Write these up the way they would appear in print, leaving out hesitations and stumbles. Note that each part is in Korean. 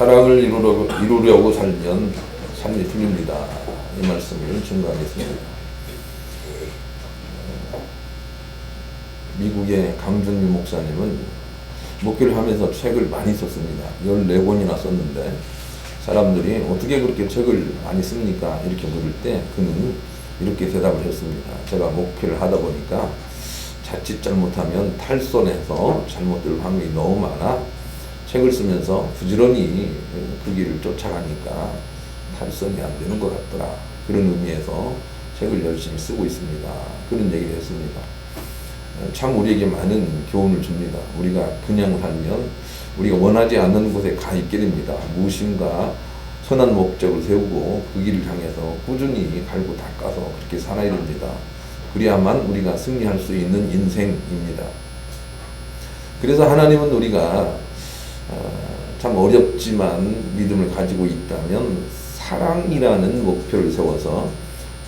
사랑을 이루려고 살면 삶이 틀립니다. 이 말씀을 증거하겠습니다. 미국의 강준미 목사님은 목회를 하면서 책을 많이 썼습니다. 14권이나 썼는데 사람들이 어떻게 그렇게 책을 많이 씁니까? 이렇게 물을 때 그는 이렇게 대답을 했습니다. 제가 목회를 하다 보니까 자칫 잘못하면 탈선해서 잘못될 확률이 너무 많아 책을 쓰면서 부지런히 그 길을 쫓아가니까 탈선이 안 되는 것 같더라. 그런 의미에서 책을 열심히 쓰고 있습니다. 그런 얘기를 했습니다. 참 우리에게 많은 교훈을 줍니다. 우리가 그냥 살면 우리가 원하지 않는 곳에 가 있게 됩니다. 무엇인가 선한 목적을 세우고 그 길을 향해서 꾸준히 갈고 닦아서 그렇게 살아야 됩니다. 그래야만 우리가 승리할 수 있는 인생입니다. 그래서 하나님은 우리가 참 어렵지만 믿음을 가지고 있다면 사랑이라는 목표를 세워서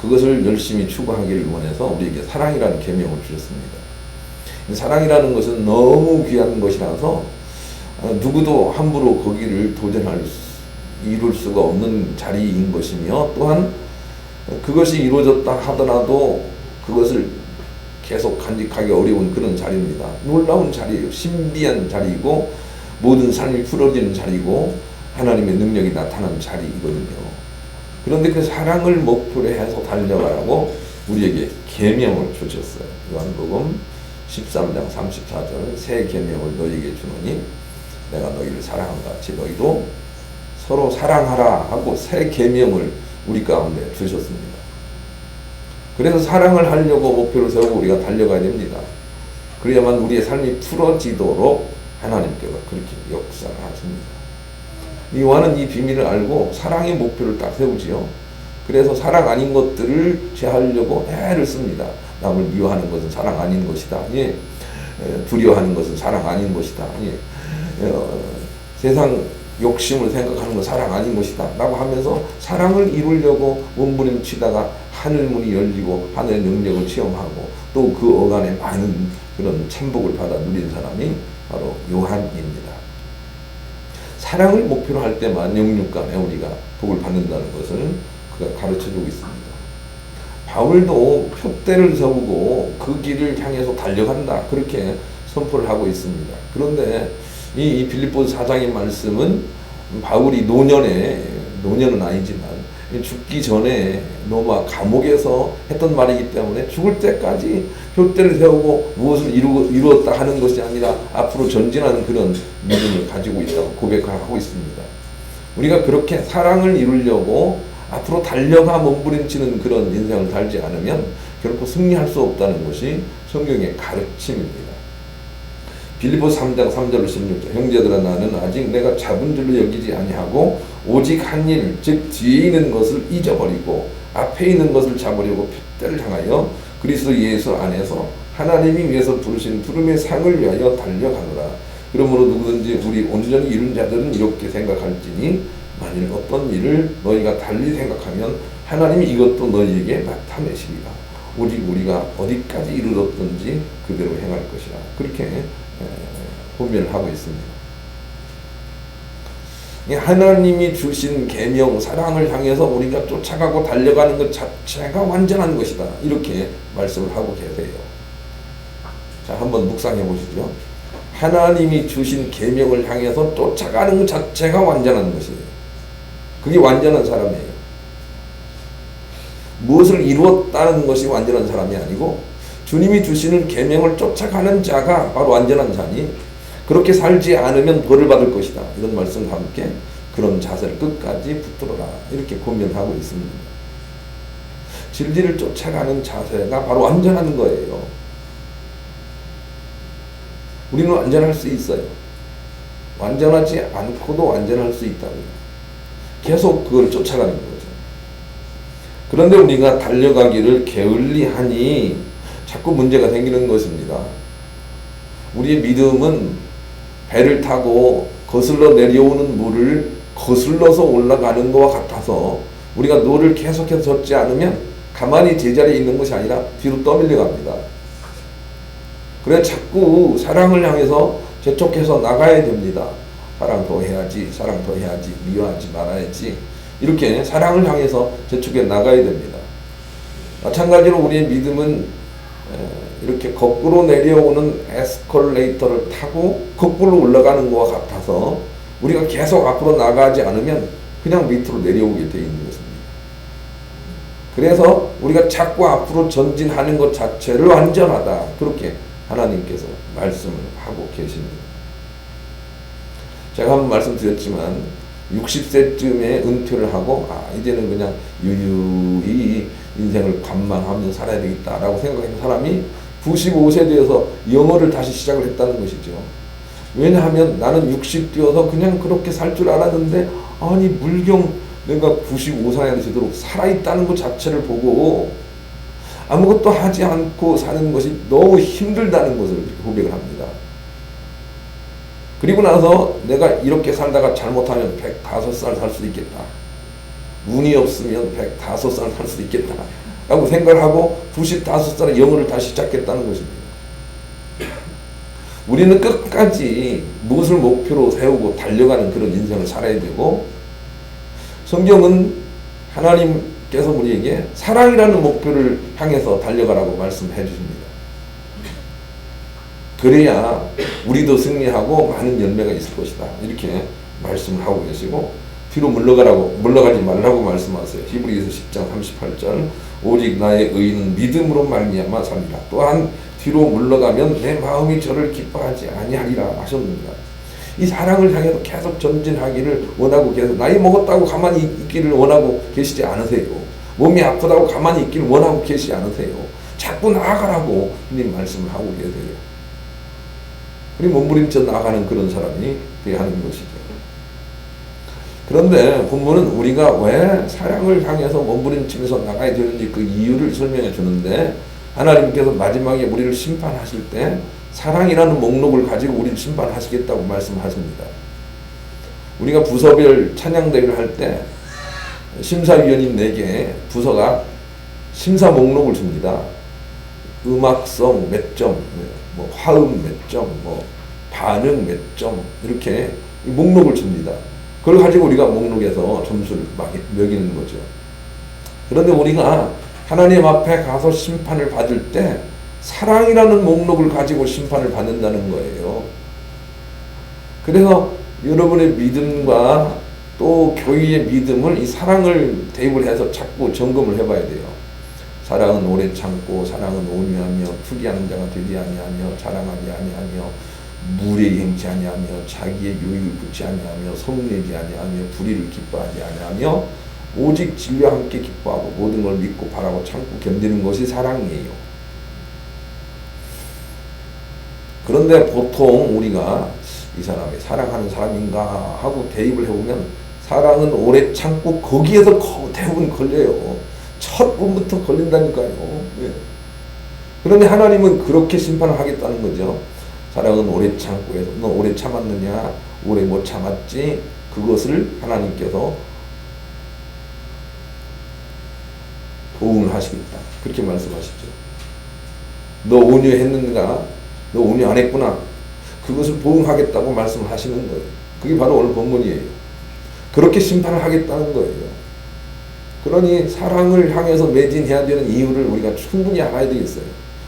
그것을 열심히 추구하기를 원해서 우리에게 사랑이라는 계명을 주셨습니다. 사랑이라는 것은 너무 귀한 것이라서 누구도 함부로 거기를 이룰 수가 없는 자리인 것이며, 또한 그것이 이루어졌다 하더라도 그것을 계속 간직하기 어려운 그런 자리입니다. 놀라운 자리예요. 신비한 자리이고 모든 삶이 풀어지는 자리고 하나님의 능력이 나타나는 자리이거든요. 그런데 그 사랑을 목표로 해서 달려가라고 우리에게 계명을 주셨어요. 요한복음 13장 34절 새 계명을 너희에게 주노니 내가 너희를 사랑한 것 같이 너희도 서로 사랑하라 하고 새 계명을 우리 가운데 주셨습니다. 그래서 사랑을 하려고 목표를 세우고 우리가 달려가야 됩니다. 그래야만 우리의 삶이 풀어지도록 하나님께서 그렇게 역사를 하십니다. 요한은 이 비밀을 알고 사랑의 목표를 딱 세우지요. 그래서 사랑 아닌 것들을 제하려고 애를 씁니다. 남을 미워하는 것은 사랑 아닌 것이다. 예. 두려워하는 것은 사랑 아닌 것이다. 예. 세상 욕심을 생각하는 건 사랑 아닌 것이다 라고 하면서 사랑을 이루려고 몸부림치다가 하늘문이 열리고 하늘의 능력을 체험하고 또 그 어간에 많은 그런 참복을 받아 누린 사람이 바로 요한입니다. 사랑을 목표로 할 때만 영육간에 우리가 복을 받는다는 것을 그가 가르쳐주고 있습니다. 바울도 표대를 세우고 그 길을 향해서 달려간다 그렇게 선포를 하고 있습니다. 그런데 이 빌립보서 4장의 말씀은 바울이 노년은 아니지만 죽기 전에 로마 감옥에서 했던 말이기 때문에 죽을 때까지 표대를 세우고 무엇을 이루었다 하는 것이 아니라 앞으로 전진하는 그런 믿음을 가지고 있다고 고백하고 있습니다. 우리가 그렇게 사랑을 이루려고 앞으로 달려가 몸부림치는 그런 인생을 살지 않으면 결코 승리할 수 없다는 것이 성경의 가르침입니다. 빌립보서 3장 3절로 16절 형제들아 나는 아직 내가 잡은 줄로 여기지 아니하고 오직 한 일 즉 뒤에 있는 것을 잊어버리고 앞에 있는 것을 잡으려고 표대를 향하여 그리스도 예수 안에서 하나님이 위해서 부르신 부름의 상을 위하여 달려가노라. 그러므로 누구든지 우리 온전히 이룬 자들은 이렇게 생각할지니 만일 어떤 일을 너희가 달리 생각하면 하나님이 이것도 너희에게 나타내시리라. 오직 우리가 어디까지 이르렀든지 그대로 행할 것이라. 그렇게 고민을 하고 있습니다. 하나님이 주신 계명 사랑을 향해서 우리가 쫓아가고 달려가는 것 자체가 완전한 것이다. 이렇게 말씀을 하고 계세요. 자, 한번 묵상해 보시죠. 하나님이 주신 계명을 향해서 쫓아가는 것 자체가 완전한 것이에요. 그게 완전한 사람이에요. 무엇을 이루었다는 것이 완전한 사람이 아니고 주님이 주시는 계명을 쫓아가는 자가 바로 완전한 자니 그렇게 살지 않으면 벌을 받을 것이다. 이런 말씀과 함께 그런 자세를 끝까지 붙들어라. 이렇게 고민하고 있습니다. 진리를 쫓아가는 자세가 바로 완전한 거예요. 우리는 완전할 수 있어요. 완전하지 않고도 완전할 수 있다고요. 계속 그걸 쫓아가는 거죠. 그런데 우리가 달려가기를 게을리하니 자꾸 문제가 생기는 것입니다. 우리의 믿음은 배를 타고 거슬러 내려오는 물을 거슬러서 올라가는 것과 같아서 우리가 노를 계속해서 젓지 않으면 가만히 제자리에 있는 것이 아니라 뒤로 떠밀려 갑니다. 그래서 자꾸 사랑을 향해서 재촉해서 나가야 됩니다. 사랑 더 해야지, 사랑 더 해야지, 미워하지 말아야지, 이렇게 사랑을 향해서 재촉해 나가야 됩니다. 마찬가지로 우리의 믿음은 이렇게 거꾸로 내려오는 에스컬레이터를 타고 거꾸로 올라가는 것과 같아서 우리가 계속 앞으로 나가지 않으면 그냥 밑으로 내려오게 되어 있는 것입니다. 그래서 우리가 자꾸 앞으로 전진하는 것 자체를 완전하다, 그렇게 하나님께서 말씀을 하고 계십니다. 제가 한번 말씀드렸지만 60세쯤에 은퇴를 하고 이제는 그냥 유유히 인생을 관망하면서 살아야 되겠다라고 생각하는 사람이 95세 되어서 영어를 다시 시작을 했다는 것이죠. 왜냐하면 나는 60 되어서 그냥 그렇게 살 줄 알았는데 아니 물경 내가 95세에 되도록 살아있다는 것 자체를 보고 아무것도 하지 않고 사는 것이 너무 힘들다는 것을 고백을 합니다. 그리고 나서 내가 이렇게 살다가 잘못하면 105살 살 수도 있겠다. 운이 없으면 105살 살 수도 있겠다. 라고 생각을 하고 95살에 영어를 다시 시작했다는 것입니다. 우리는 끝까지 무엇을 목표로 세우고 달려가는 그런 인생을 살아야 되고, 성경은 하나님께서 우리에게 사랑이라는 목표를 향해서 달려가라고 말씀해 주십니다. 그래야 우리도 승리하고 많은 열매가 있을 것이다, 이렇게 말씀을 하고 계시고, 뒤로 물러가지 말라고 말씀하세요. 히브리서 10장 38절 오직 나의 의인은 믿음으로 말미암아 살리라. 또한 뒤로 물러가면 내 마음이 저를 기뻐하지 아니하리라 하셨습니다. 이 사랑을 향해서 계속 전진하기를 원하고 계속 나이 먹었다고 가만히 있기를 원하고 계시지 않으세요. 몸이 아프다고 가만히 있기를 원하고 계시지 않으세요. 자꾸 나아가라고 주님 말씀을 하고 계세요. 그리고 몸부림쳐 나아가는 그런 사람이 되어야 하는 것이죠. 그런데 본문은 우리가 왜 사랑을 향해서 몸부림치면서 나가야 되는지 그 이유를 설명해 주는데, 하나님께서 마지막에 우리를 심판하실 때 사랑이라는 목록을 가지고 우리를 심판하시겠다고 말씀하십니다. 우리가 부서별 찬양대회를 할 때 심사위원님에게 부서가 심사 목록을 줍니다. 음악성 몇 점, 화음 몇 점, 반응 몇 점, 이렇게 목록을 줍니다. 그걸 가지고 우리가 목록에서 점수를 매기는 거죠. 그런데 우리가 하나님 앞에 가서 심판을 받을 때 사랑이라는 목록을 가지고 심판을 받는다는 거예요. 그래서 여러분의 믿음과 또 교회의 믿음을 이 사랑을 대입을 해서 자꾸 점검을 해봐야 돼요. 사랑은 오래 참고, 사랑은 온유하며, 투기하는 자가 되지 아니하며, 자랑하지 아니하며, 무례히 행치 아니하며, 자기의 유익을 붙지 아니하며, 성내지 아니하며, 불의를 기뻐하지 아니하며, 오직 진리와 함께 기뻐하고 모든 걸 믿고 바라고 참고 견디는 것이 사랑이에요. 그런데 보통 우리가 이 사람이 사랑하는 사람인가 하고 대입을 해보면 사랑은 오래 참고 거기에서 대부분 걸려요. 첫 번부터 걸린다니까요. 예. 그런데 하나님은 그렇게 심판을 하겠다는 거죠. 사랑은 오래 참고 해서 너 오래 참았느냐, 오래 못 참았지, 그것을 하나님께서 보응을 하시겠다, 그렇게 말씀하시죠. 너 온유했는가, 너 온유 안 했구나, 그것을 보응하겠다고 말씀을 하시는 거예요. 그게 바로 오늘 본문이에요. 그렇게 심판을 하겠다는 거예요. 그러니 사랑을 향해서 매진해야 되는 이유를 우리가 충분히 알아야 되겠어요.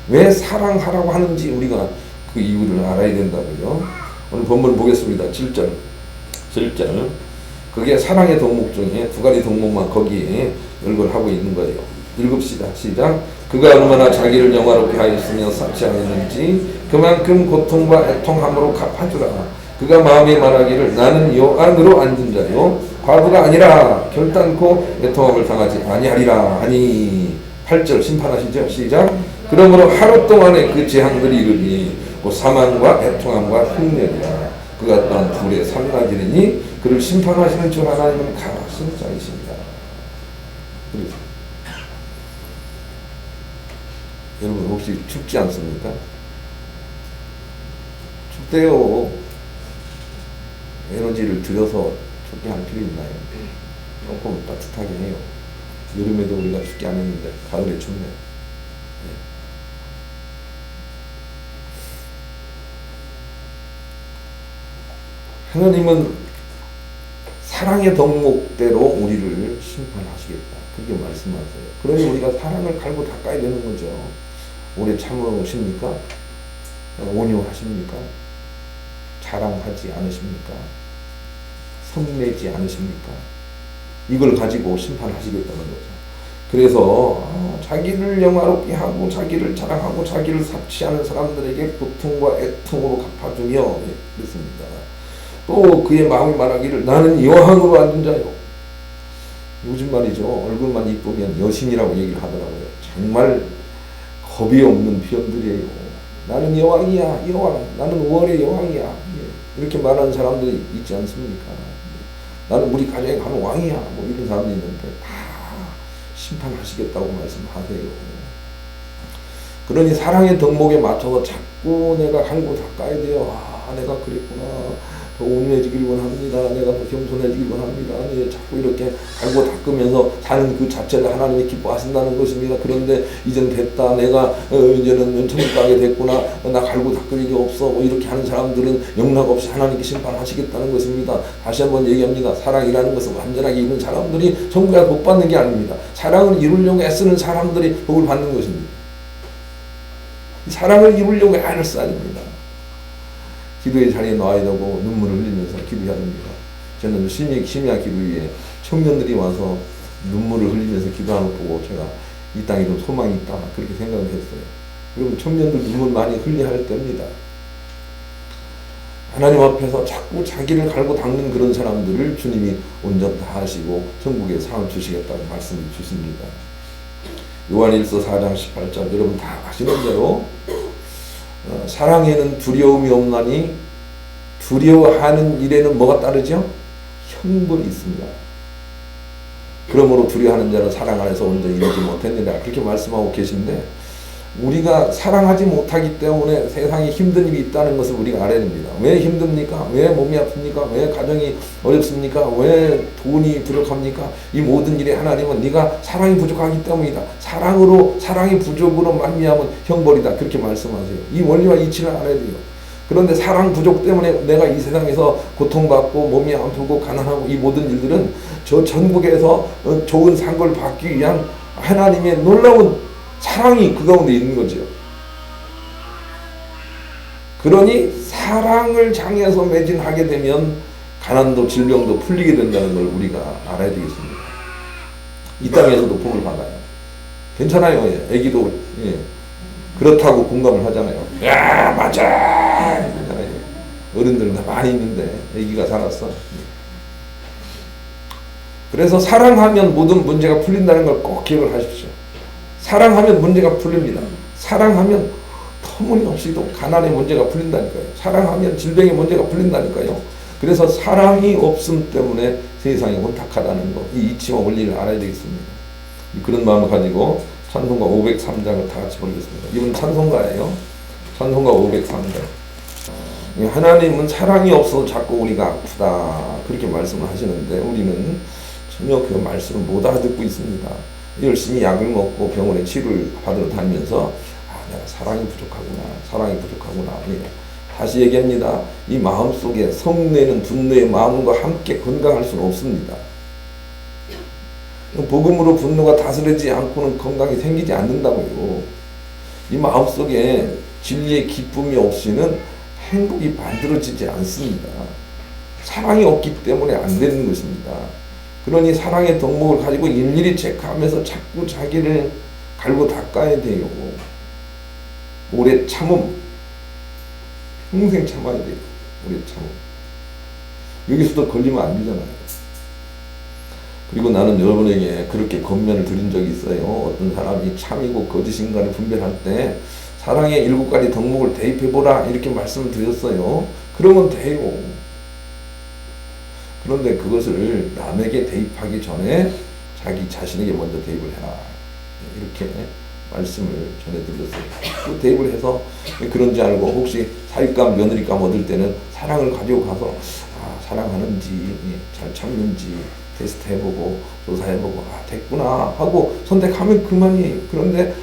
왜 사랑하라고 하는지 우리가 그 이유를 알아야 된다고요. 오늘 본문 보겠습니다. 7절. 그게 사랑의 덕목 중에 두 가지 덕목만 거기에 열거하고 있는 거예요. 읽읍시다. 시작. 그가 얼마나 자기를 영화롭게 하였으며 삭제하였는지 그만큼 고통과 애통함으로 갚아주라. 그가 마음에 말하기를 나는 요 안으로 앉은 자요 과부가 아니라 결단코 애통함을 당하지 아니하리라 하니. 8절 심판하시죠. 시작. 그러므로 하루 동안에 그 재앙들이 이르니 곧 사망과 애통함과 흉내리라. 그가 또한 불에 삼가지리니 그를 심판하시는 주 하나님은 강하신 자이십니다. 여러분 혹시 춥지 않습니까? 춥대요. 에너지를 들여서 춥게 할 필요 있나요? 조금 따뜻하게 해요. 여름에도 우리가 춥게 안 했는데 가을에 춥네. 하나님은 사랑의 덕목대로 우리를 심판하시겠다. 그렇게 말씀하세요. 그러니 우리가 사랑을 갈고 닦아야 되는 거죠. 오래 참으십니까? 온유하십니까? 자랑하지 않으십니까? 성내지 않으십니까? 이걸 가지고 심판하시겠다는 거죠. 그래서 자기를 영화롭게 하고 자기를 자랑하고 자기를 삽시하는 사람들에게 고통과 애통으로 갚아주며 그랬습니다. 또 그의 마음이 말하기를 나는 여왕으로 앉은 자요. 요즘 말이죠. 얼굴만 이쁘면 여신이라고 얘기를 하더라고요. 정말 겁이 없는 표현들이에요. 나는 여왕이야, 여왕. 나는 월의 여왕이야. 이렇게 말하는 사람들이 있지 않습니까? 나는 우리 가정에 가는 왕이야. 뭐 이런 사람들이 있는데 다 심판하시겠다고 말씀하세요. 그러니 사랑의 덕목에 맞춰서 자꾸 내가 갈고 닦아야 돼요. 내가 그랬구나. 더 온유해지길 원합니다. 내가 더 겸손해지길 원합니다. 자꾸 이렇게 갈고 닦으면서 사는 그 자체를 하나님이 기뻐하신다는 것입니다. 그런데 이젠 됐다. 내가 이제는 천국 가게 됐구나. 나 갈고 닦을 일이 없어. 뭐 이렇게 하는 사람들은 영락 없이 하나님께 심판하시겠다는 것입니다. 다시 한번 얘기합니다. 사랑이라는 것은 완전하게 이룬 사람들이 천국에 복 받는 게 아닙니다. 사랑을 이루려고 애쓰는 사람들이 복을 받는 것입니다. 사랑을 이루려고 애를 써야 됩니다. 기도의 자리에 나와야 되고 눈물을 흘리면서 기도해야 됩니다. 저는 심야 기도회에 청년들이 와서 눈물을 흘리면서 기도하는 거 보고 제가 이 땅에 좀 소망이 있다 그렇게 생각을 했어요. 여러분 청년들 눈물 많이 흘려야 할 때입니다. 하나님 앞에서 자꾸 자기를 갈고 닦는 그런 사람들을 주님이 온전 다 하시고 천국에 상을 주시겠다고 말씀을 주십니다. 요한일서 4장 18절 여러분 다 아시는 대로 사랑에는 두려움이 없나니 두려워하는 일에는 뭐가 따르죠? 형벌이 있습니다. 그러므로 두려워하는 자는 사랑 안에서 온전히 이루지 못했느니라 그렇게 말씀하고 계신데 우리가 사랑하지 못하기 때문에 세상에 힘든 일이 있다는 것을 우리가 알아야 됩니다. 왜 힘듭니까? 왜 몸이 아픕니까? 왜 가정이 어렵습니까? 왜 돈이 부족합니까? 이 모든 일에 하나님은 네가 사랑이 부족하기 때문이다. 사랑이 부족으로 말미암은 형벌이다. 그렇게 말씀하세요. 이 원리와 이치를 알아야 돼요. 그런데 사랑 부족 때문에 내가 이 세상에서 고통받고 몸이 아프고 가난하고 이 모든 일들은 저 천국에서 좋은 상을 받기 위한 하나님의 놀라운 사랑이 그 가운데 있는 거죠. 그러니 사랑을 장에서 매진하게 되면 가난도 질병도 풀리게 된다는 걸 우리가 알아야 되겠습니다. 이 땅에서도 복을 받아요. 괜찮아요. 애기도 그렇다고 공감을 하잖아요. 야 맞아. 어른들은 다 많이 있는데 애기가 살았어. 그래서 사랑하면 모든 문제가 풀린다는 걸 꼭 기억을 하십시오. 사랑하면 문제가 풀립니다. 사랑하면 터무니없이도 가난의 문제가 풀린다니까요. 사랑하면 질병의 문제가 풀린다니까요. 그래서 사랑이 없음 때문에 세상이 혼탁하다는 거, 이 이치와 원리를 알아야 되겠습니다. 그런 마음을 가지고 찬송가 503장을 다 같이 보겠습니다. 이건 찬송가예요. 찬송가 503장. 하나님은 사랑이 없어서 자꾸 우리가 아프다 그렇게 말씀을 하시는데 우리는 전혀 그 말씀을 못 알아듣고 있습니다. 열심히 약을 먹고 병원에 치료를 받으러 다니면서 내가 사랑이 부족하구나. 다시 얘기합니다. 이 마음속에 성내는 분노의 마음과 함께 건강할 수는 없습니다. 복음으로 분노가 다스리지 않고는 건강이 생기지 않는다고요. 이 마음속에 진리의 기쁨이 없이는 행복이 만들어지지 않습니다. 사랑이 없기 때문에 안 되는 것입니다. 그러니 사랑의 덕목을 가지고 일일이 체크하면서 자꾸 자기를 갈고 닦아야 돼요. 오래 참음. 평생 참아야 돼요. 오래 참음. 여기서도 걸리면 안 되잖아요. 그리고 나는 여러분에게 그렇게 권면을 드린 적이 있어요. 어떤 사람이 참이고 거짓인가를 분별할 때 사랑의 7가지 덕목을 대입해보라 이렇게 말씀을 드렸어요. 그러면 돼요. 그런데 그것을 남에게 대입하기 전에 자기 자신에게 먼저 대입을 해라. 이렇게 말씀을 전해드렸어요. 그 대입을 해서 그런지 알고 혹시 사윗감, 며느리감 얻을 때는 사랑을 가지고 가서 사랑하는지 잘 참는지 테스트 해보고 조사해보고 됐구나 하고 선택하면 그만이에요. 그런데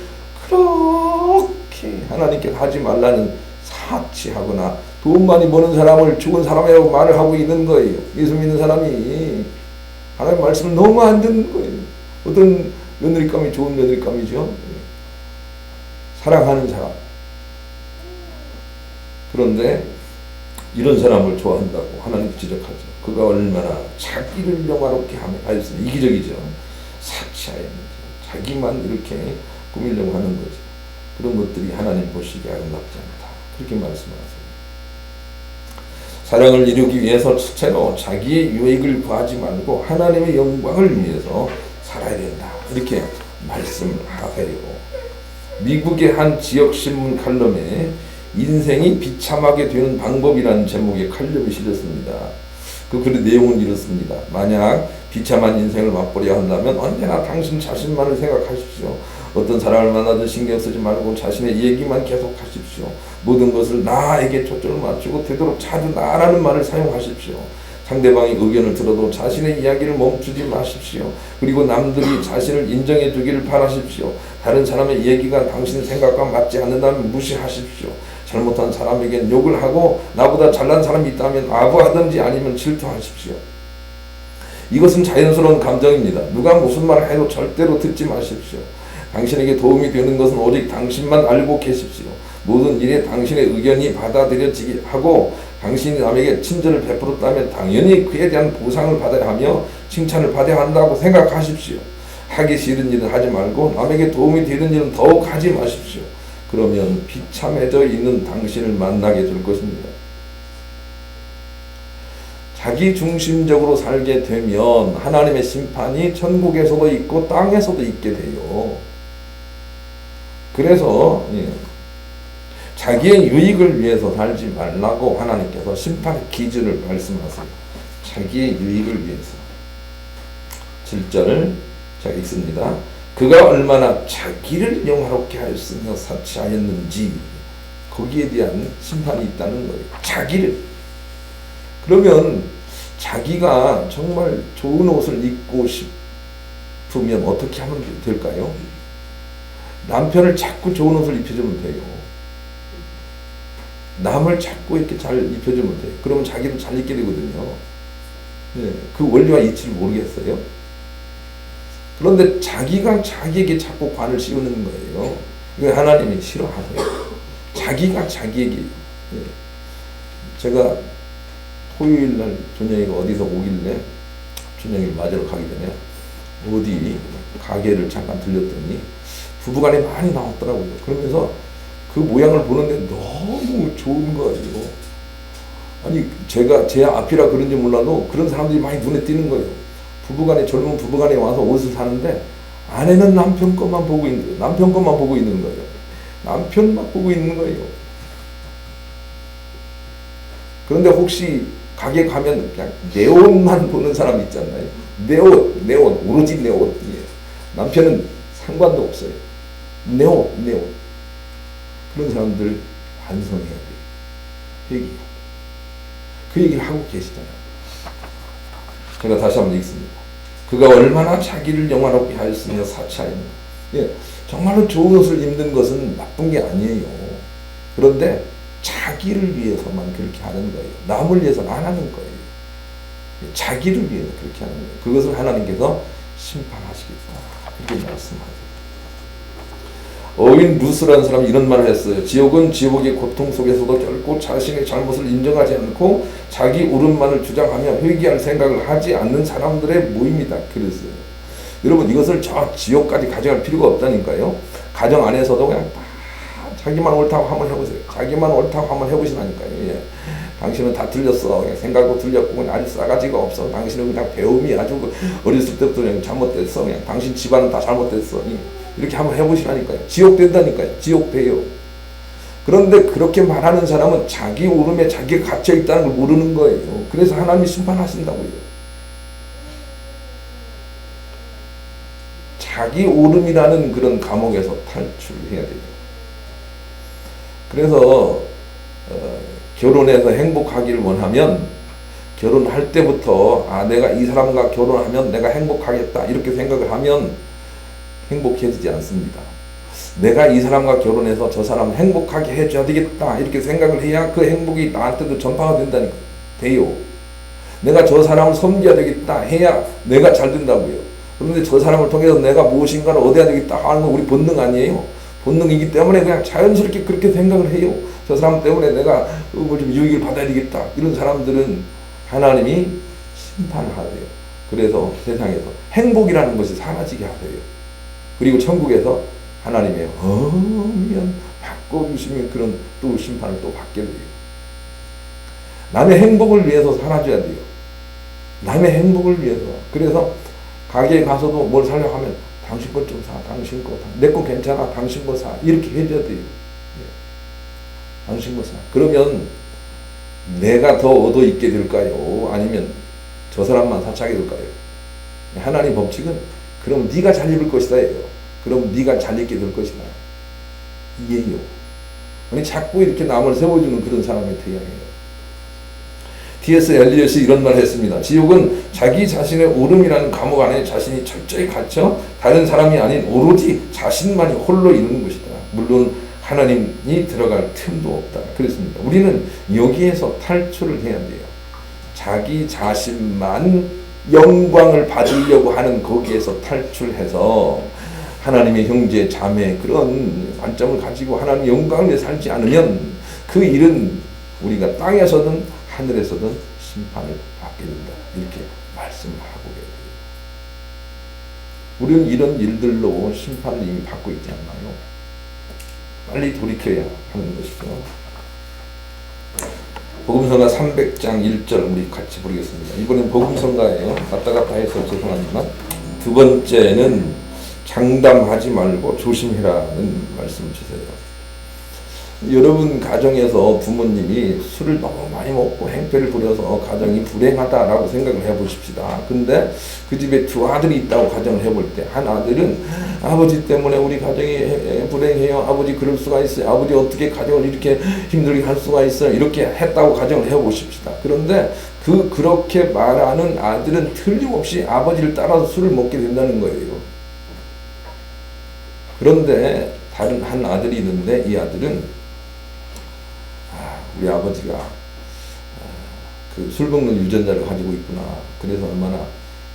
그렇게 하나님께 하지 말라는 사치하거나 돈 많이 버는 사람을 죽은 사람이라고 말을 하고 있는 거예요. 예수 믿는 사람이 하나님의 말씀을 너무 안 듣는 거예요. 어떤 며느리감이 좋은 며느리감이죠. 사랑하는 사람. 그런데 이런 사람을 좋아한다고 하나님 지적하죠. 그가 얼마나 자기를 영화롭게 하였으니 이기적이죠. 사치하였는지 자기만 이렇게 꾸미려고 하는 거죠. 그런 것들이 하나님 보시기에 아름답지 않다. 그렇게 말씀하세요. 사랑을 이루기 위해서 첫째로 자기의 유익을 구하지 말고 하나님의 영광을 위해서 살아야 된다. 이렇게 말씀을 하세요. 미국의 한 지역신문 칼럼에 인생이 비참하게 되는 방법이라는 제목의 칼럼이 실렸습니다. 그 글의 내용은 이렇습니다. 만약 비참한 인생을 맛보려 한다면 언제나 당신 자신만을 생각하십시오. 어떤 사람을 만나도 신경 쓰지 말고 자신의 얘기만 계속 하십시오. 모든 것을 나에게 초점을 맞추고 되도록 자주 나라는 말을 사용하십시오. 상대방의 의견을 들어도 자신의 이야기를 멈추지 마십시오. 그리고 남들이 자신을 인정해 주기를 바라십시오. 다른 사람의 얘기가 당신의 생각과 맞지 않는다면 무시하십시오. 잘못한 사람에겐 욕을 하고 나보다 잘난 사람이 있다면 아부하든지 아니면 질투하십시오. 이것은 자연스러운 감정입니다. 누가 무슨 말을 해도 절대로 듣지 마십시오. 당신에게 도움이 되는 것은 오직 당신만 알고 계십시오. 모든 일에 당신의 의견이 받아들여지게 하고 당신이 남에게 친절을 베풀었다면 당연히 그에 대한 보상을 받아야 하며 칭찬을 받아야 한다고 생각하십시오. 하기 싫은 일은 하지 말고 남에게 도움이 되는 일은 더욱 하지 마십시오. 그러면 비참해져 있는 당신을 만나게 될 것입니다. 자기 중심적으로 살게 되면 하나님의 심판이 천국에서도 있고 땅에서도 있게 돼요. 그래서 자기의 유익을 위해서 살지 말라고 하나님께서 심판의 기준을 말씀하세요. 자기의 유익을 위해서. 7절 제가 읽습니다. 그가 얼마나 자기를 영화롭게 하였으며 사치하였는지 거기에 대한 심판이 있다는 거예요. 자기를. 그러면 자기가 정말 좋은 옷을 입고 싶으면 어떻게 하면 될까요? 남편을 자꾸 좋은 옷을 입혀주면 돼요. 남을 자꾸 이렇게 잘 입혀주면 돼요. 그러면 자기도 잘 입게 되거든요. 네, 그 원리와 이치를 모르겠어요. 그런데 자기가 자기에게 자꾸 관을 씌우는 거예요. 이거 하나님이 싫어하세요. 자기가 자기에게. 네. 제가 토요일날 준영이가 어디서 오길래 준영이를 맞으러 가기 전에 어디 가게를 잠깐 들렸더니 부부간에 많이 나왔더라고요. 그러면서 그 모양을 보는데 너무 좋은 거예요. 아니 제가 제 앞이라 그런지 몰라도 그런 사람들이 많이 눈에 띄는 거예요. 부부간에 젊은 부부간에 와서 옷을 사는데 아내는 남편 것만 보고 있는 거예요. 남편 것만 보고 있는 거예요. 남편만 보고 있는 거예요. 그런데 혹시 가게 가면 그냥 내 옷만 보는 사람 있잖아요. 내 옷, 오로지 내 옷. 남편은 상관도 없어요. 내 옷. 그런 사람들 반성해야 돼요. 회개하고. 그 얘기를 하고 계시잖아요. 제가 다시 한번 읽습니다. 그가 얼마나 자기를 영화롭게 하였으며 사치하였느냐. 정말로 좋은 옷을 입는 것은 나쁜 게 아니에요. 그런데 자기를 위해서만 그렇게 하는 거예요. 남을 위해서는 안 하는 거예요. 자기를 위해서 그렇게 하는 거예요. 그것을 하나님께서 심판하시겠다. 그렇게 말씀하세요. 어윈 루스라는 사람이 이런 말을 했어요. 지옥은 지옥의 고통 속에서도 결코 자신의 잘못을 인정하지 않고 자기 옳음만을 주장하며 회개할 생각을 하지 않는 사람들의 모임이다. 그랬어요. 여러분 이것을 저 지옥까지 가져갈 필요가 없다니까요. 가정 안에서도 그냥 다 자기만 옳다고 한번 해보세요. 자기만 옳다고 한번 해보시라니까요. 예. 당신은 다 틀렸어. 그냥 생각도 틀렸고 그냥 아주 싸가지가 없어. 당신은 그냥 배움이 아주 어렸을 때부터 그냥 잘못됐어. 그냥 당신 집안은 다 잘못됐어. 이렇게 한번 해보시라니까요. 지옥 된다니까요. 지옥 돼요. 그런데 그렇게 말하는 사람은 자기 오름에 자기가 갇혀 있다는 걸 모르는 거예요. 그래서 하나님이 심판하신다고요. 자기 오름이라는 그런 감옥에서 탈출해야 돼요. 그래서 결혼해서 행복하기를 원하면 결혼할 때부터 내가 이 사람과 결혼하면 내가 행복하겠다 이렇게 생각을 하면 행복해지지 않습니다. 내가 이 사람과 결혼해서 저 사람을 행복하게 해줘야 되겠다 이렇게 생각을 해야 그 행복이 나한테도 전파가 된다니까 돼요. 내가 저 사람을 섬겨야 되겠다 해야 내가 잘 된다고요. 그런데 저 사람을 통해서 내가 무엇인가를 얻어야 되겠다 하는 건 우리 본능 아니에요. 본능이기 때문에 그냥 자연스럽게 그렇게 생각을 해요. 저 사람 때문에 내가 뭐 좀 유익을 받아야 되겠다. 이런 사람들은 하나님이 심판을 하세요. 그래서 세상에서 행복이라는 것이 사라지게 하세요. 그리고 천국에서 하나님의 어면 바꿔주시면 그런 또 심판을 또 받게 돼요. 남의 행복을 위해서 살아줘야 돼요. 남의 행복을 위해서. 그래서 가게에 가서도 뭘 사려고 하면 당신 것 좀 사, 당신 거, 내 거 괜찮아, 당신 거 사. 이렇게 해줘야 돼요. 당신 거 사. 그러면 내가 더 얻어 있게 될까요? 아니면 저 사람만 사차게 될까요? 하나님 법칙은 그럼 네가 잘 입을 것이다 예요. 그럼 네가 잘 입게 될 것이다. 이게요. 아니 자꾸 이렇게 남을 세워주는 그런 사람의 태양이에요. T.S. 엘리엇이 이런 말을 했습니다. 지옥은 자기 자신의 오름이라는 감옥 안에 자신이 철저히 갇혀 다른 사람이 아닌 오로지 자신만이 홀로 있는 것이다. 물론 하나님이 들어갈 틈도 없다. 그랬습니다. 우리는 여기에서 탈출을 해야 돼요. 자기 자신만 영광을 받으려고 하는 거기에서 탈출해서 하나님의 형제 자매 그런 관점을 가지고 하나님의 영광을 위해 살지 않으면 그 일은 우리가 땅에서든 하늘에서든 심판을 받게 된다. 이렇게 말씀을 하고 계세요. 우리는 이런 일들로 심판을 이미 받고 있지 않나요? 빨리 돌이켜야 하는 것이죠. 복음성가 300장 1절 우리 같이 부르겠습니다. 이번엔 복음성가예요. 왔다 갔다 해서 죄송하지만 두 번째는 장담하지 말고 조심해라는 말씀을 주세요. 여러분 가정에서 부모님이 술을 너무 많이 먹고 행패를 부려서 가정이 불행하다라고 생각을 해보십시다. 근데 그 집에 두 아들이 있다고 가정을 해볼 때 한 아들은 아버지 때문에 우리 가정이 불행해요. 아버지 그럴 수가 있어요. 아버지 어떻게 가정을 이렇게 힘들게 할 수가 있어요. 이렇게 했다고 가정을 해보십시다. 그런데 그렇게 말하는 아들은 틀림없이 아버지를 따라서 술을 먹게 된다는 거예요. 그런데 다른 한 아들이 있는데 이 아들은 우리 아버지가 그 술 먹는 유전자를 가지고 있구나. 그래서 얼마나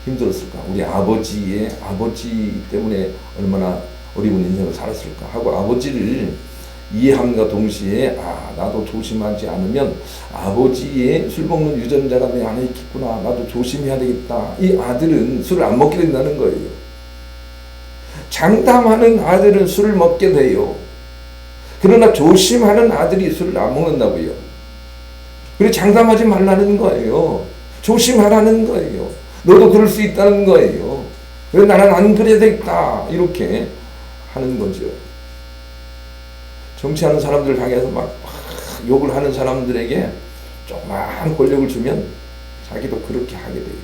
힘들었을까. 우리 아버지 때문에 얼마나 어려운 인생을 살았을까 하고 아버지를 이해함과 동시에 나도 조심하지 않으면 아버지의 술 먹는 유전자가 내 안에 있겠구나. 나도 조심해야 되겠다. 이 아들은 술을 안 먹게 된다는 거예요. 장담하는 아들은 술을 먹게 돼요. 그러나 조심하는 아들이 술을 안 먹는다고요. 그래서 장담하지 말라는 거예요. 조심하라는 거예요. 너도 그럴 수 있다는 거예요. 그래서 나는 안 그래야 되겠다. 이렇게 하는 거죠. 정치하는 사람들 향해서 막 욕을 하는 사람들에게 조그마한 권력을 주면 자기도 그렇게 하게 돼요.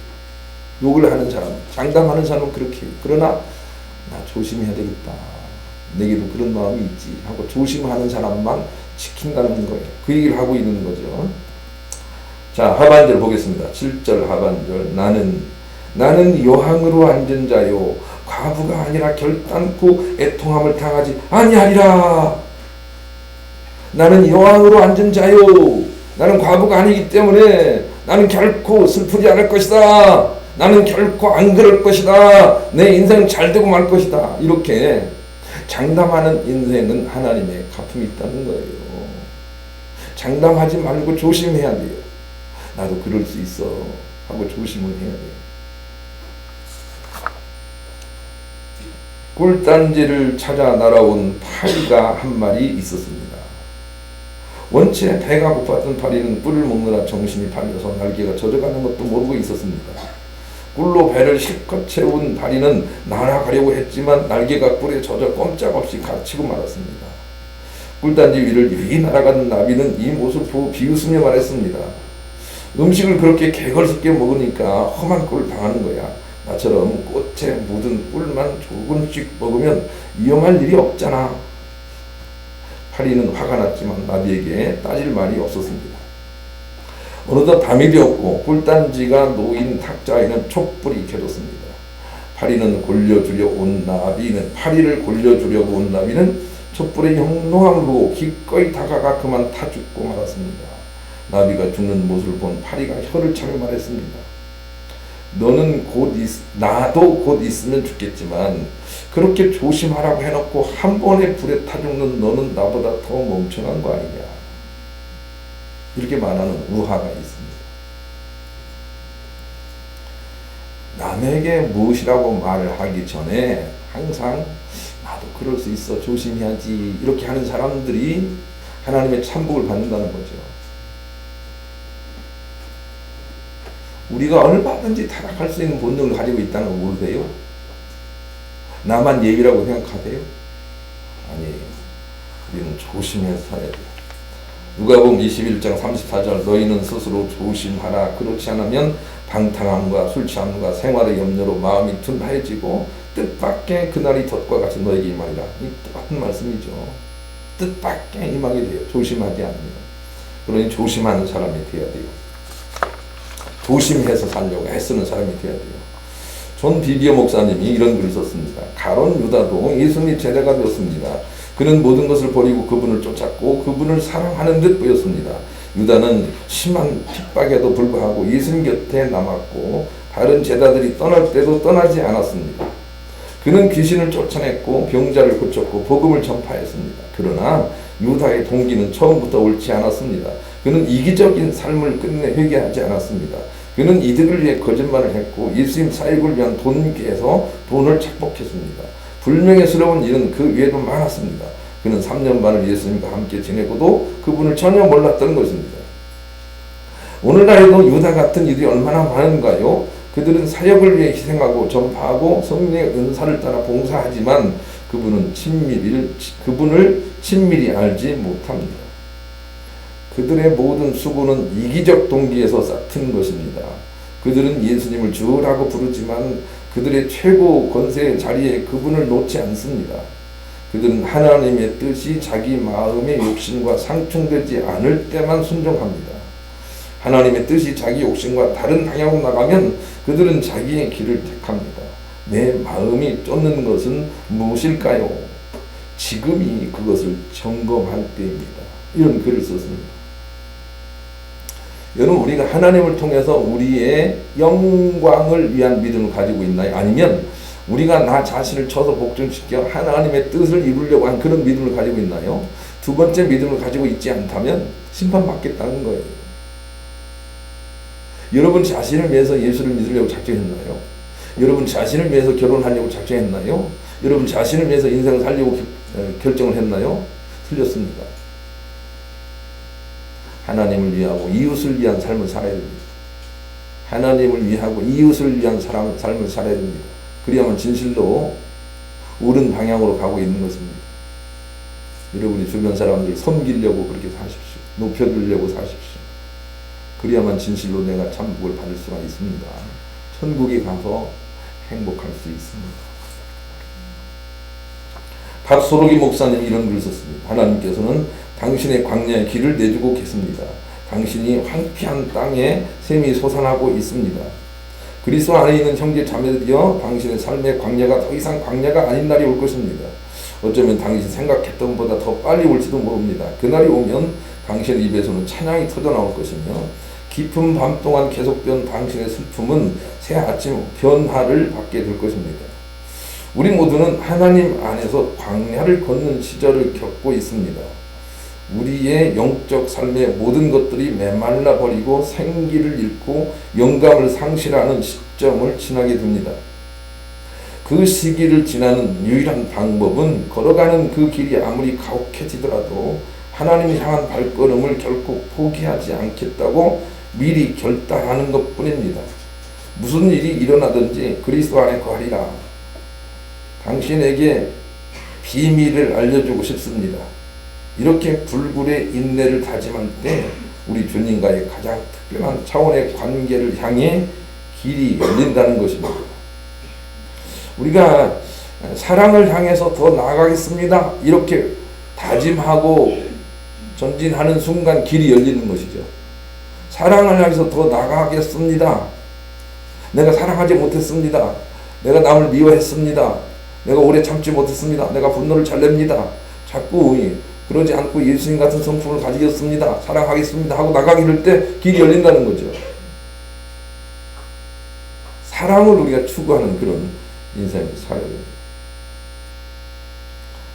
욕을 하는 사람, 장담하는 사람은 그렇게 해요. 그러나 나 조심해야 되겠다. 내게도 그런 마음이 있지 하고 조심하는 사람만 지킨다는 거예요. 그 얘기를 하고 있는 거죠. 자, 하반절 보겠습니다. 7절 하반절. 나는 여항으로 앉은 자요 과부가 아니라 결단코 애통함을 당하지 아니하리라. 나는 여항으로 앉은 자요. 나는 과부가 아니기 때문에 나는 결코 슬프지 않을 것이다. 나는 결코 안 그럴 것이다. 내 인생 잘 되고 말 것이다. 이렇게 장담하는 인생은 하나님의 가품이 있다는 거예요. 장담하지 말고 조심해야 돼요. 나도 그럴 수 있어 하고 조심을 해야 돼요. 꿀단지를 찾아 날아온 파리가 한 마리 있었습니다. 원체 배가 고팠던 파리는 꿀을 먹느라 정신이 팔려서 날개가 젖어가는 것도 모르고 있었습니다. 꿀로 배를 실컷 채운 파리는 날아가려고 했지만 날개가 꿀에 젖어 꼼짝없이 갇히고 말았습니다. 꿀단지 위를 유리 날아가는 나비는 이 모습을 보고 비웃으며 말했습니다. 음식을 그렇게 개걸스럽게 먹으니까 험한 꼴을 당하는 거야. 나처럼 꽃에 묻은 꿀만 조금씩 먹으면 위험할 일이 없잖아. 파리는 화가 났지만 나비에게 따질 말이 없었습니다. 어느덧 밤이 되었고 꿀단지가 놓인 탁자에는 촛불이 켜졌습니다. 파리를 골려주려고 온 나비는 촛불의 영롱함을 보고 기꺼이 다가가 그만 타 죽고 말았습니다. 나비가 죽는 모습을 본 파리가 혀를 차며 말했습니다. 나도 곧 있으면 죽겠지만 그렇게 조심하라고 해놓고 한 번에 불에 타 죽는 너는 나보다 더 멍청한 거 아니냐. 이렇게 말하는 우화가 있습니다. 남에게 무엇이라고 말을 하기 전에 항상 나도 그럴 수 있어 조심해야지 이렇게 하는 사람들이 하나님의 참복을 받는다는 거죠. 우리가 얼마든지 타락할 수 있는 본능을 가지고 있다는 걸 모르세요? 나만 예의라고 생각하세요? 아니에요. 우리는 조심해서 살아야 돼요. 누가복음 21장 34절 너희는 스스로 조심하라. 그렇지 않으면 방탕함과 술 취함과 생활의 염려로 마음이 둔하여지고 뜻밖의 그날이 덫과 같이 너에게 임하리라. 이 똑같은 말씀이죠. 뜻밖의 임하게 돼요. 조심하지 않으면. 그러니 조심하는 사람이 되어야 돼요. 조심해서 살려고 애쓰는 사람이 되어야 돼요. 존 비비어 목사님이 이런 글을 썼습니다. 가론 유다도 예수님의 제자가 되었습니다. 그는 모든 것을 버리고 그분을 쫓았고 그분을 사랑하는 듯 보였습니다. 유다는 심한 핍박에도 불구하고 예수님 곁에 남았고 다른 제자들이 떠날 때도 떠나지 않았습니다. 그는 귀신을 쫓아냈고 병자를 고쳤고 복음을 전파했습니다. 그러나 유다의 동기는 처음부터 옳지 않았습니다. 그는 이기적인 삶을 끝내 회개하지 않았습니다. 그는 이득을 위해 거짓말을 했고 예수님 사역을 위한 돈기에서 돈을 착복했습니다. 불명예스러운 일은 그 외에도 많았습니다. 그는 3년 반을 예수님과 함께 지내고도 그분을 전혀 몰랐던 것입니다. 오늘날에도 유다 같은 일이 얼마나 많은가요? 그들은 사역을 위해 희생하고 전파하고 성령의 은사를 따라 봉사하지만 그분을 친밀히 알지 못합니다. 그들의 모든 수고는 이기적 동기에서 싹튼 것입니다. 그들은 예수님을 주라고 부르지만 그들의 최고 권세의 자리에 그분을 놓지 않습니다. 그들은 하나님의 뜻이 자기 마음의 욕심과 상충되지 않을 때만 순종합니다. 하나님의 뜻이 자기 욕심과 다른 방향으로 나가면 그들은 자기의 길을 택합니다. 내 마음이 쫓는 것은 무엇일까요? 지금이 그것을 점검할 때입니다. 이런 글을 썼습니다. 여러분, 우리가 하나님을 통해서 우리의 영광을 위한 믿음을 가지고 있나요? 아니면 우리가 나 자신을 쳐서 복종시켜 하나님의 뜻을 이루려고 하는 그런 믿음을 가지고 있나요? 두 번째 믿음을 가지고 있지 않다면 심판받겠다는 거예요. 여러분 자신을 위해서 예수를 믿으려고 작정했나요? 여러분 자신을 위해서 결혼하려고 작정했나요? 여러분 자신을 위해서 인생을 살려고 결정을 했나요? 틀렸습니다. 하나님을 위하고 이웃을 위한 삶을 살아야 됩니다. 하나님을 위하고 이웃을 위한 삶을 살아야 됩니다. 그래야만 진실로 옳은 방향으로 가고 있는 것입니다. 여러분이 주변 사람들을 섬기려고 그렇게 사십시오. 높여주려고 사십시오. 그래야만 진실로 내가 참복을 받을 수가 있습니다. 천국에 가서 행복할 수 있습니다. 박소록이 목사님이 이런 글을 썼습니다. 하나님께서는 당신의 광야에 길을 내주고 계십니다. 당신이 황폐한 땅에 샘이 솟아나고 있습니다. 그리스도 안에 있는 형제 자매들이여 당신의 삶의 광야가 더 이상 광야가 아닌 날이 올 것입니다. 어쩌면 당신이 생각했던 것보다 더 빨리 올지도 모릅니다. 그날이 오면 당신의 입에서는 찬양이 터져나올 것이며 깊은 밤 동안 계속된 당신의 슬픔은 새 아침 변화를 받게 될 것입니다. 우리 모두는 하나님 안에서 광야를 걷는 시절을 겪고 있습니다. 우리의 영적 삶의 모든 것들이 메말라 버리고 생기를 잃고 영감을 상실하는 시점을 지나게 됩니다. 그 시기를 지나는 유일한 방법은 걸어가는 그 길이 아무리 가혹해지더라도 하나님을 향한 발걸음을 결코 포기하지 않겠다고 미리 결단하는 것뿐입니다. 무슨 일이 일어나든지 그리스도 안에 거하리라. 당신에게 비밀을 알려주고 싶습니다. 이렇게 불굴의 인내를 다짐할 때 우리 주님과의 가장 특별한 차원의 관계를 향해 길이 열린다는 것입니다. 우리가 사랑을 향해서 더 나아가겠습니다. 이렇게 다짐하고 전진하는 순간 길이 열리는 것이죠. 사랑을 향해서 더 나아가겠습니다. 내가 사랑하지 못했습니다. 내가 남을 미워했습니다. 내가 오래 참지 못했습니다. 내가 분노를 잘 냅니다. 자꾸 그러지 않고 예수님 같은 성품을 가지겠습니다. 사랑하겠습니다. 하고 나가기를 때 길이 열린다는 거죠. 사랑을 우리가 추구하는 그런 인생을 살아야 됩니다.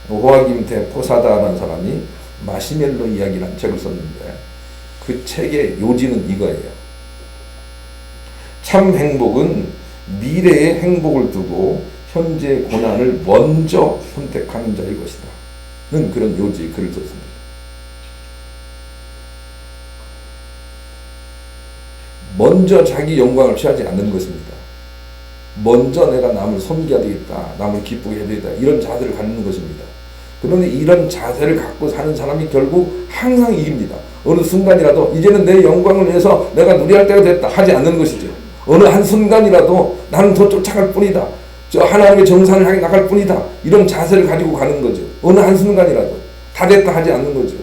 호아김 대 포사다라는 사람이 마시멜로 이야기라는 책을 썼는데 그 책의 요지는 이거예요. 참 행복은 미래의 행복을 두고 현재의 고난을 먼저 선택하는 자의 것이다. 는 그런 요지의 글을 썼습니다. 먼저 자기 영광을 취하지 않는 것입니다. 먼저 내가 남을 섬겨야 되겠다. 남을 기쁘게 해야 되겠다. 이런 자세를 갖는 것입니다. 그런데 이런 자세를 갖고 사는 사람이 결국 항상 이깁니다. 어느 순간이라도 이제는 내 영광을 위해서 내가 누리할 때가 됐다 하지 않는 것이죠. 어느 한 순간이라도 나는 더 쫓아갈 뿐이다. 저 하나님의 정산을 향해 나갈 뿐이다. 이런 자세를 가지고 가는 거죠. 어느 한 순간이라도 다 됐다 하지 않는 거죠.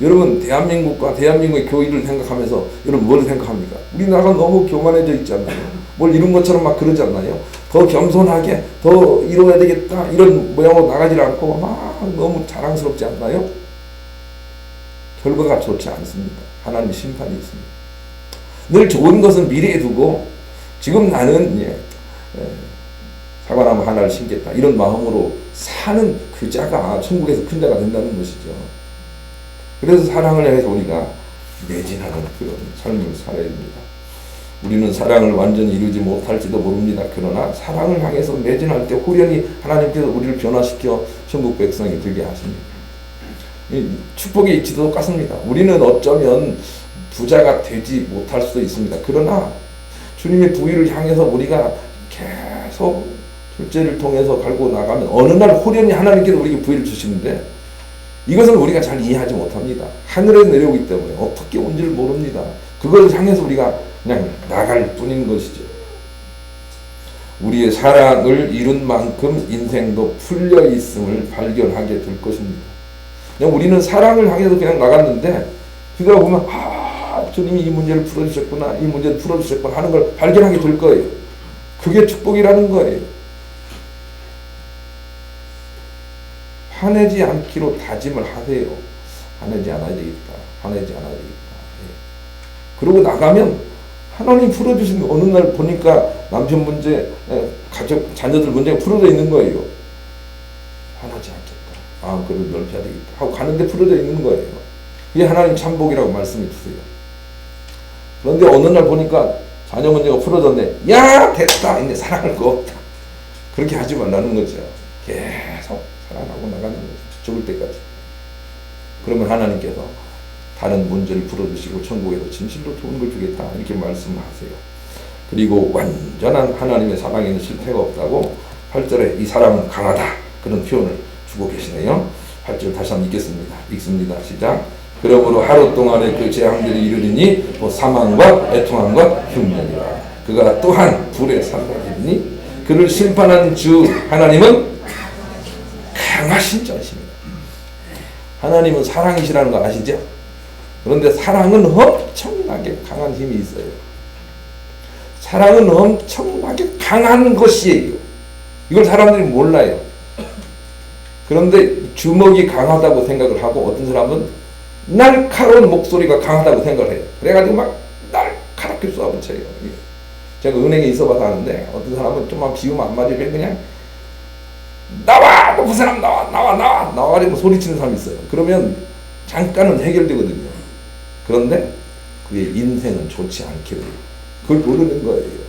여러분 대한민국과 대한민국의 교회를 생각하면서 여러분 뭘 생각합니까? 우리나라가 너무 교만해져 있지 않나요? 뭘 이룬 것처럼 막 그러지 않나요? 더 겸손하게 더 이루어야 되겠다 이런 모양으로 나가지 않고 막 너무 자랑스럽지 않나요? 결과가 좋지 않습니다. 하나님의 심판이 있습니다. 늘 좋은 것은 미래에 두고 지금 나는 사과나무 하나를 심겠다 이런 마음으로 사는 그 자가 천국에서 큰 자가 된다는 것이죠. 그래서 사랑을 향해서 우리가 매진하는 그런 삶을 살아야 됩니다. 우리는 사랑을 완전히 이루지 못할지도 모릅니다. 그러나 사랑을 향해서 매진할 때 후련히 하나님께서 우리를 변화시켜 천국 백성이 되게 하십니다. 이 축복의 이치도 똑같습니다. 우리는 어쩌면 부자가 되지 못할 수도 있습니다. 그러나 주님의 부위를 향해서 우리가 계속 절제를 통해서 갈고 나가면 어느 날 후련히 하나님께서 우리에게 부위를 주시는데 이것을 우리가 잘 이해하지 못합니다. 하늘에서 내려오기 때문에 어떻게 온지를 모릅니다. 그걸 향해서 우리가 그냥 나갈 뿐인 것이죠. 우리의 사랑을 이룬 만큼 인생도 풀려 있음을 발견하게 될 것입니다. 그냥 우리는 사랑을 향해서 그냥 나갔는데 그러다 보면 주님이 이 문제를 풀어주셨구나 이 문제를 풀어주셨구나 하는 걸 발견하게 될 거예요. 그게 축복이라는 거예요. 화내지 않기로 다짐을 하세요. 화내지 않아야 되겠다. 화내지 않아야 되겠다. 그러고 나가면 하나님 풀어주신 어느 날 보니까 남편 문제, 가족, 자녀들 문제가 풀어져 있는 거예요. 화나지 않겠다. 그걸 넓혀야 되겠다. 하고 가는데 풀어져 있는 거예요. 이게 하나님 참복이라고 말씀해 주세요. 그런데 어느 날 보니까 자녀 문제가 풀어졌네. 야 됐다. 이제 사랑할 거 없다. 그렇게 하지 말라는 거죠. 계속 사랑하고 나가는 거죠. 죽을 때까지. 그러면 하나님께서 다른 문제를 풀어주시고 천국에서 진실로 좋은 걸 주겠다 이렇게 말씀하세요. 그리고 완전한 하나님의 사랑에는 실패가 없다고 8절에 이 사랑은 강하다 그런 표현을 주고 계시네요. 8절 다시 한번 읽습니다. 시작. 그러므로 하루 동안에 그 재앙들이 이르리니 곧 사망과 애통함과 흉년이라. 그가 또한 불에 사라지리니 그를 심판한 주 하나님은 강하신 자이십니다. 하나님은 사랑이시라는 거 아시죠? 그런데 사랑은 엄청나게 강한 힘이 있어요. 사랑은 엄청나게 강한 것이에요. 이걸 사람들이 몰라요. 그런데 주먹이 강하다고 생각을 하고 어떤 사람은 날카로운 목소리가 강하다고 생각을 해요. 그래가지고 막 날카롭게 쏘아붙여요. 제가 은행에 있어봐서 아는데 어떤 사람은 좀만 비우면 안 맞으면 그냥 나와! 너 그 사람 나와가지고 소리치는 사람이 있어요. 그러면 잠깐은 해결되거든요. 그런데 그의 인생은 좋지 않게 돼요. 그걸 모르는 거예요.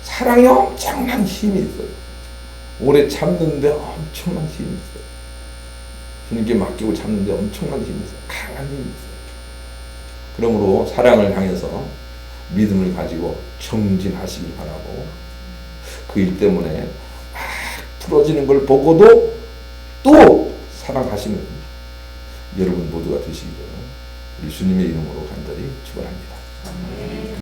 사랑에 엄청난 힘이 있어요. 오래 참는데 엄청난 힘이 있어요. 주님께 맡기고 참는데 엄청난 힘이 있어요. 강한 힘이 있어요. 그러므로 사랑을 향해서 믿음을 가지고 정진하시길 바라고 그 일 때문에 풀어지는 걸 보고도 또 사랑하시는 여러분 모두가 되시기를 우리 주님의 이름으로 간절히 축원합니다.